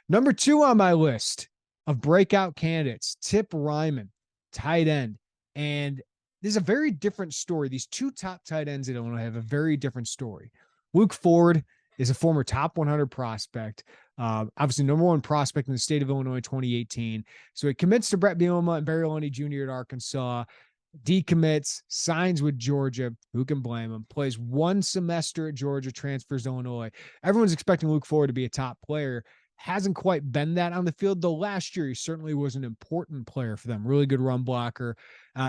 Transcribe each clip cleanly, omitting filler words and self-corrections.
Number 2 on my list of breakout candidates, Tip Reiman, tight end. And there's a very different story. These two top tight ends at Illinois have a very different story. Luke Ford is a former top 100 prospect, obviously number one prospect in the state of Illinois in 2018. So he commits to Brett Bielema and Barry Loney Jr. at Arkansas, decommits, signs with Georgia. Who can blame him? Plays one semester at Georgia, transfers to Illinois. Everyone's expecting Luke Ford to be a top player. Hasn't quite been that on the field, though last year he certainly was an important player for them. Really good run blocker.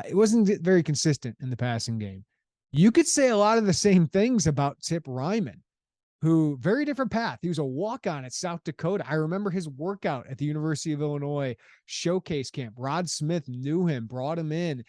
It wasn't very consistent in the passing game. You could say a lot of the same things about Tip Reiman, who very different path. He was a walk-on at South Dakota. I remember his workout at the University of Illinois showcase camp. Rod Smith knew him, brought him in,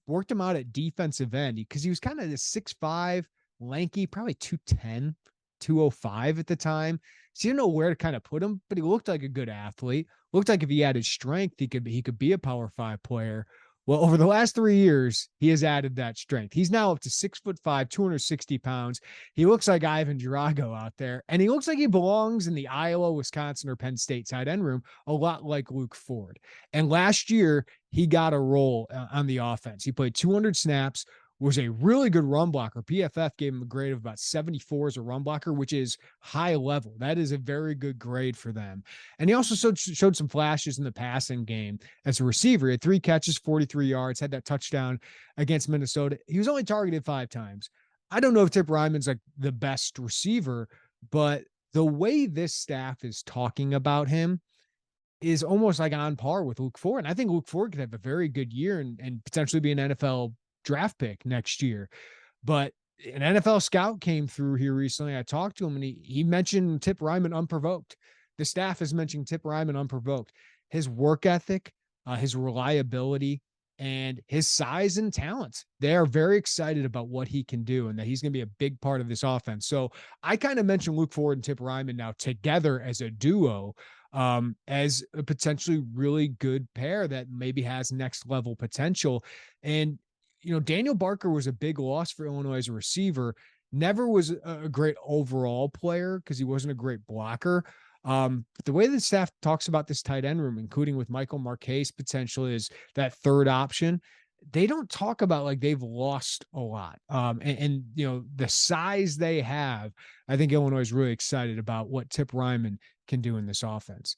worked him out at defensive end because he was kind of this 6'5", lanky, probably 210, 205 at the time. So you didn't know where to kind of put him, but he looked like a good athlete. Looked like if he added strength, he could be a Power 5 player. Well, over the last 3 years, he has added that strength. He's now up to 6'5", 260 pounds. He looks like Ivan Drago out there, and he looks like he belongs in the Iowa, Wisconsin, or Penn State tight end room, a lot like Luke Ford. And last year, he got a role on the offense. He played 200 snaps, was a really good run blocker. PFF gave him a grade of about 74 as a run blocker, which is high level. That is a very good grade for them. And he also showed some flashes in the passing game as a receiver. He had 3 catches, 43 yards, had that touchdown against Minnesota. He was only targeted 5 times. I don't know if Tip Reiman's like the best receiver, but the way this staff is talking about him is almost like on par with Luke Ford. And I think Luke Ford could have a very good year and potentially be an NFL draft pick next year. But an NFL scout came through here recently. I talked to him and he mentioned Tip Reiman unprovoked. The staff is mentioning Tip Reiman unprovoked. His work ethic, his reliability, and his size and talent. They are very excited about what he can do and that he's going to be a big part of this offense. So I kind of mentioned Luke Ford and Tip Reiman now together as a duo, as a potentially really good pair that maybe has next level potential. And Daniel Barker was a big loss for Illinois as a receiver. Never was a great overall player because he wasn't a great blocker. But the way the staff talks about this tight end room, including with Michael Marquez potentially as that third option, they don't talk about like they've lost a lot. And the size they have, I think Illinois is really excited about what Tip Reiman can do in this offense.